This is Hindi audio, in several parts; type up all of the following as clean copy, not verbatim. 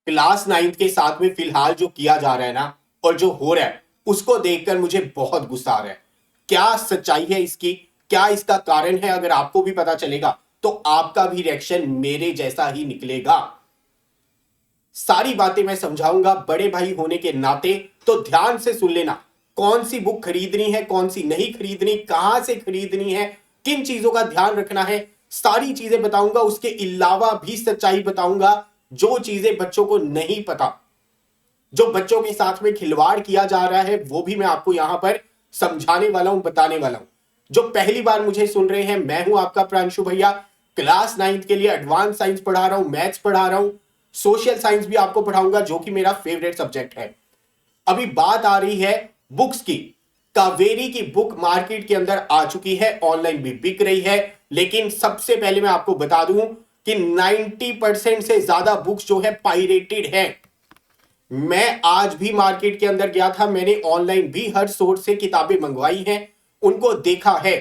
क्लास 9th के साथ में फिलहाल जो किया जा रहा है ना, और जो हो रहा है, उसको देखकर मुझे बहुत गुस्सा आ रहा है। क्या सच्चाई है इसकी, क्या इसका कारण है, अगर आपको भी पता चलेगा तो आपका भी रिएक्शन मेरे जैसा ही निकलेगा। सारी बातें मैं समझाऊंगा बड़े भाई होने के नाते, तो ध्यान से सुन लेना। कौन सी बुक खरीदनी है, कौन सी नहीं खरीदनी, कहां से खरीदनी है, किन चीजों का ध्यान रखना है, सारी चीजें बताऊंगा। उसके अलावा भी सच्चाई बताऊंगा, जो चीजें बच्चों को नहीं पता, जो बच्चों के साथ में खिलवाड़ किया जा रहा है, वो भी मैं आपको यहां पर समझाने वाला हूं, बताने वाला हूं। जो पहली बार मुझे सुन रहे हैं, मैं हूं आपका प्रांशु भैया। क्लास 9th के लिए एडवांस साइंस पढ़ा रहा हूं, मैथ्स पढ़ा रहा हूं, सोशल साइंस भी आपको पढ़ाऊंगा, जो कि मेरा फेवरेट सब्जेक्ट है। अभी बात आ रही है बुक्स की। कावेरी की बुक मार्केट के अंदर आ चुकी है, ऑनलाइन भी बिक रही है। लेकिन सबसे पहले मैं आपको बता दूं कि 90% से ज्यादा बुक्स जो है पायरेटेड है। मैं आज भी मार्केट के अंदर गया था, मैंने ऑनलाइन भी हर सोर्स से किताबें मंगवाई हैं, उनको देखा है,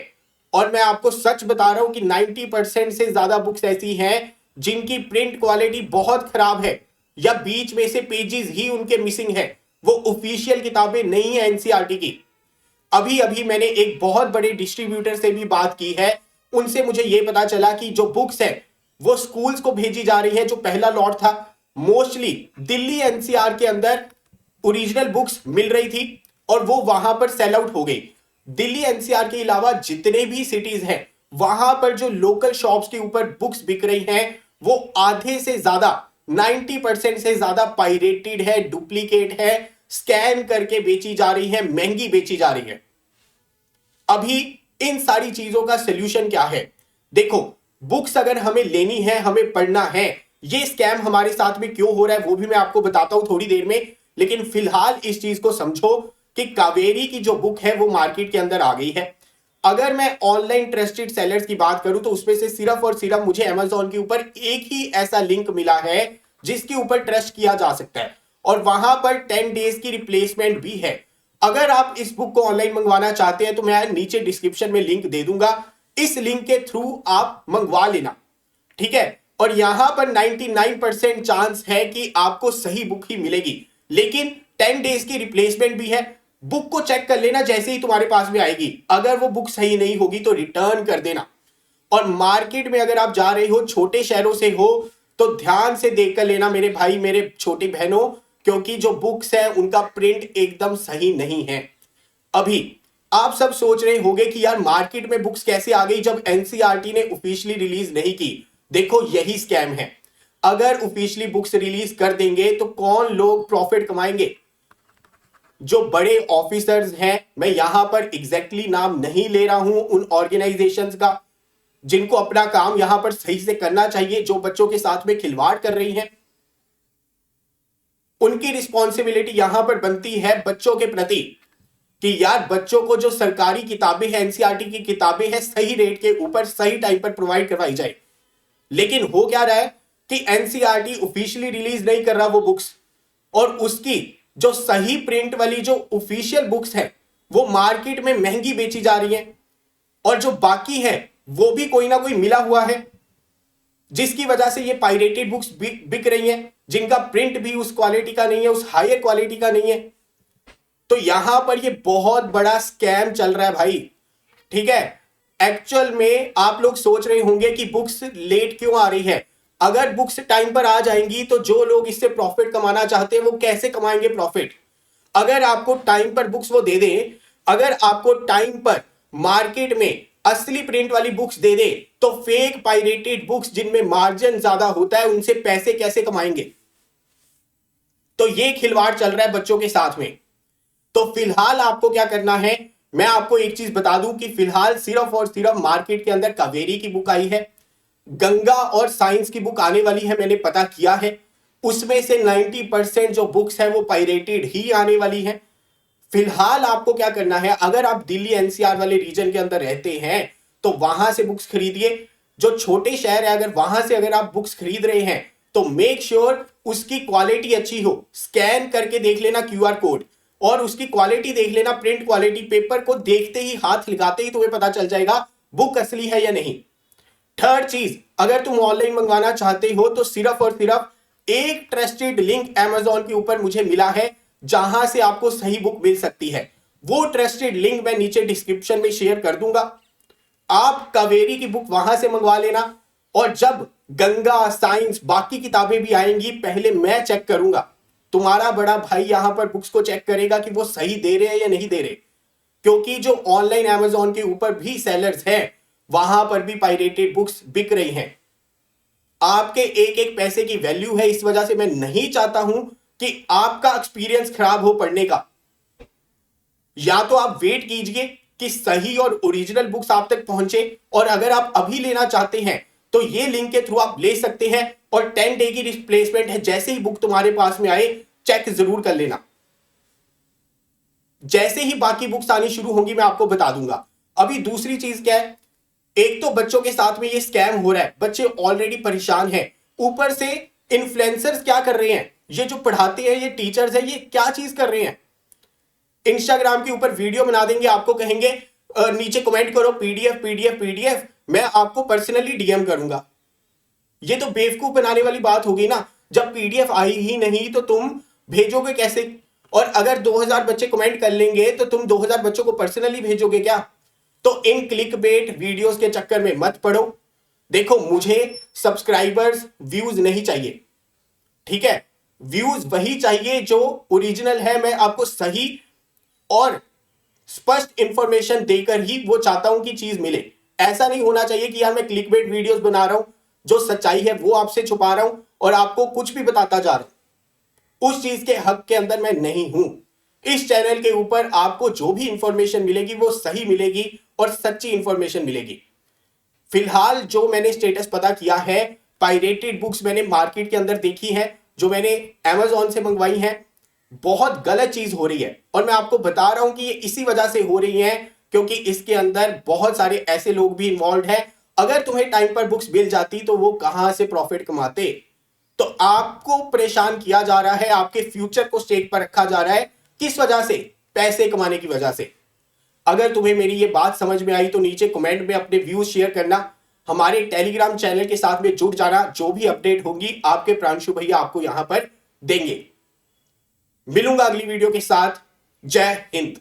और मैं आपको सच बता रहा हूं कि 90% से ज्यादा बुक्स ऐसी हैं जिनकी प्रिंट क्वालिटी बहुत खराब है, या बीच में से पेजेस ही उनके मिसिंग है। वो ऑफिशियल किताबें नहीं है एनसीईआरटी की। अभी अभी मैंने एक बहुत बड़े डिस्ट्रीब्यूटर से भी बात की है, उनसे मुझे यह पता चला कि जो बुक्स है वो स्कूल्स को भेजी जा रही है। जो पहला लॉट था, मोस्टली दिल्ली एनसीआर के अंदर ओरिजिनल बुक्स मिल रही थी, और वो वहां पर सेल आउट हो गई। दिल्ली एनसीआर के अलावा जितने भी सिटीज हैं, वहां पर जो लोकल शॉप्स के ऊपर बुक्स बिक रही हैं, वो आधे से ज्यादा 90% से ज्यादा पायरेटेड है, डुप्लीकेट है, स्कैन करके बेची जा रही है, महंगी बेची जा रही है। अभी इन सारी चीजों का सोल्यूशन क्या है? देखो, बुक्स अगर हमें लेनी है, हमें पढ़ना है, ये स्कैम हमारे साथ में क्यों हो रहा है वो भी मैं आपको बताता हूं थोड़ी देर में। लेकिन फिलहाल इस चीज को समझो कि कावेरी की जो बुक है वो मार्केट के अंदर आ गई है। अगर मैं ऑनलाइन ट्रस्टेड सेलर्स की बात करूं तो उसमें से सिर्फ और सिर्फ मुझे अमेजोन के ऊपर एक ही ऐसा लिंक मिला है जिसके ऊपर ट्रस्ट किया जा सकता है, और वहां पर 10 डेज की रिप्लेसमेंट भी है। अगर आप इस बुक को ऑनलाइन मंगवाना चाहते हैं तो मैं नीचे डिस्क्रिप्शन में लिंक दे दूंगा, इस लिंक के थ्रू आप मंगवा लेना, ठीक है। और यहां पर 99% चांस है कि आपको सही बुक ही मिलेगी, लेकिन 10 डेज की रिप्लेसमेंट भी है। बुक को चेक कर लेना जैसे ही तुम्हारे पास में आएगी, अगर वो बुक सही नहीं होगी तो रिटर्न कर देना। और मार्केट में अगर आप जा रहे हो, छोटे शहरों से हो, तो ध्यान से देख कर लेना मेरे भाई, मेरे छोटी बहनों, क्योंकि जो बुक्स है उनका प्रिंट एकदम सही नहीं है। अभी आप सब सोच रहे होंगे कि यार मार्केट में बुक्स कैसे आ गई जब एनसीईआरटी ने ऑफिशियली रिलीज नहीं की। देखो, यही स्कैम है। अगर ऑफिशियली बुक्स रिलीज कर देंगे तो कौन लोग प्रॉफिट कमाएंगे? जो बड़े ऑफिसर्स हैं, मैं यहां पर एग्जैक्टली नाम नहीं ले रहा हूं उन ऑर्गेनाइजेशंस का जिनको अपना काम यहां पर सही से करना चाहिए, जो बच्चों के साथ में खिलवाड़ कर रही हैं, उनकी रिस्पॉन्सिबिलिटी यहां पर बनती है बच्चों के प्रति कि यार बच्चों को जो सरकारी किताबें हैं, एनसीईआरटी की किताबें हैं, सही रेट के ऊपर सही टाइम पर प्रोवाइड करवाई जाए। लेकिन हो क्या रहा है कि एनसीईआरटी ऑफिशियली रिलीज नहीं कर रहा वो बुक्स, और उसकी जो सही प्रिंट वाली जो ऑफिशियल बुक्स हैं वो मार्केट में महंगी बेची जा रही हैं, और जो बाकी है वो भी कोई ना कोई मिला हुआ है, जिसकी वजह से ये पायरेटेड बुक्स बिक रही हैं, जिनका प्रिंट भी उस क्वालिटी का नहीं है, उस हायर क्वालिटी का नहीं है। तो यहां पर ये बहुत बड़ा स्कैम चल रहा है भाई, ठीक है। एक्चुअल में आप लोग सोच रहे होंगे कि बुक्स लेट क्यों आ रही है। अगर बुक्स टाइम पर आ जाएंगी तो जो लोग इससे प्रॉफिट कमाना चाहते हैं वो कैसे कमाएंगे प्रॉफिट? अगर आपको टाइम पर बुक्स वो दे दें, अगर आपको टाइम पर मार्केट में असली प्रिंट वाली बुक्स दे दे, तो फेक पायरेटेड बुक्स जिनमें मार्जिन ज्यादा होता है उनसे पैसे कैसे कमाएंगे? तो ये खिलवाड़ चल रहा है बच्चों के साथ में। तो फिलहाल आपको क्या करना है, मैं आपको एक चीज बता दूं कि फिलहाल सिर्फ और सिर्फ मार्केट के अंदर कावेरी की बुक आई है, गंगा और साइंस की बुक आने वाली है, मैंने पता किया है। उसमें से 90% जो बुक्स है वो पायरेटेड ही आने वाली है। फिलहाल आपको क्या करना है, अगर आप दिल्ली एनसीआर वाले रीजन के अंदर रहते हैं तो वहां से बुक्स खरीदिए। जो छोटे शहर है, अगर वहां से अगर आप बुक्स खरीद रहे हैं तो मेक श्योर उसकी क्वालिटी अच्छी हो। स्कैन करके देख लेना क्यूआर कोड, और उसकी क्वालिटी देख लेना, प्रिंट क्वालिटी। पेपर को देखते ही, हाथ लगाते ही तुम्हें पता चल जाएगा बुक असली है या नहीं। थर्ड चीज, अगर तुम ऑनलाइन मंगवाना चाहते हो तो सिर्फ और सिर्फ एक ट्रस्टेड लिंक Amazon के ऊपर मुझे मिला है जहां से आपको सही बुक मिल सकती है। वो ट्रस्टेड लिंक मैं नीचे डिस्क्रिप्शन में शेयर कर दूंगा। आप कावेरी की बुक वहां से मंगवा लेना, और जब गंगा, साइंस, बाकी किताबें भी आएंगी पहले मैं चेक करूंगा। तुम्हारा बड़ा भाई यहां पर बुक्स को चेक करेगा कि वो सही दे रहे हैं या नहीं दे रहे, क्योंकि जो ऑनलाइन Amazon के ऊपर भी सेलर्स हैं वहां पर भी पायरेटेड बुक्स बिक रही हैं। आपके एक एक पैसे की वैल्यू है, इस वजह से मैं नहीं चाहता हूं कि आपका एक्सपीरियंस खराब हो पढ़ने का। या तो आप वेट कीजिए कि सही और ओरिजिनल बुक्स आप तक पहुंचे, और अगर आप अभी लेना चाहते हैं तो ये लिंक के थ्रू आप ले सकते हैं, और 10 डे की रिप्लेसमेंट है। जैसे ही बुक तुम्हारे पास में आए चेक जरूर कर लेना। जैसे ही बाकी बुक्स आनी शुरू होंगी मैं आपको बता दूंगा। अभी दूसरी चीज क्या है, एक तो बच्चों के साथ में ये स्कैम हो रहा है, बच्चे ऑलरेडी परेशान हैं, ऊपर से इन्फ्लुएंसर्स क्या कर रहे हैं, ये जो पढ़ाते हैं ये टीचर्स हैं, ये क्या चीज कर रहे हैं, इंस्टाग्राम के ऊपर वीडियो बना देंगे, आपको कहेंगे नीचे कमेंट करो पीडीएफ पीडीएफ पीडीएफ, मैं आपको पर्सनली डीएम करूंगा। ये तो बेवकूफ बनाने वाली बात होगी ना। जब पीडीएफ आई ही नहीं तो तुम भेजोगे कैसे? और अगर 2000 बच्चे कमेंट कर लेंगे तो तुम 2000 बच्चों को पर्सनली भेजोगे क्या? तो इन क्लिकबेट वीडियोस के चक्कर में मत पड़ो। देखो, मुझे सब्सक्राइबर्स, व्यूज नहीं चाहिए, ठीक है? व्यूज वही चाहिए जो ओरिजिनल है। मैं आपको सही और स्पष्ट इंफॉर्मेशन देकर ही वो चाहता हूं कि चीज मिले। ऐसा नहीं होना चाहिए कि यार मैं क्लिकबेट वीडियोस बना रहा हूं, जो सच्चाई है वो आपसे छुपा रहा हूं और आपको कुछ भी बताता जा रहा हूं। उस चीज के हक के अंदर मैं नहीं हूं। इस चैनल के ऊपर आपको जो भी इंफॉर्मेशन मिलेगी वो सही मिलेगी और सच्ची इंफॉर्मेशन मिलेगी। फिलहाल जो मैंने स्टेटस पता किया है, पायरेटेड बुक्स मैंने मार्केट के अंदर देखी है, जो मैंने Amazon से मंगवाई हैं, बहुत गलत चीज हो रही है। और मैं आपको बता रहा हूं कि ये इसी वजह से हो रही है क्योंकि इसके अंदर बहुत सारे ऐसे लोग भी इन्वॉल्व हैं। अगर तुम्हें टाइम पर बुक्स मिल जाती तो वो कहां से प्रॉफिट कमाते। तो आपको परेशान किया जा रहा है, आपके फ्यूचर को स्टेक पर रखा जा रहा है। किस वजह से? पैसे कमाने की वजह से। अगर तुम्हें मेरी ये बात समझ में आई तो नीचे कमेंट में अपने व्यूज शेयर करना, हमारे टेलीग्राम चैनल के साथ में जुड़ जाना। जो भी अपडेट होगी आपके प्रांशु भैया आपको यहां पर देंगे। मिलूंगा अगली वीडियो के साथ। जय हिंद।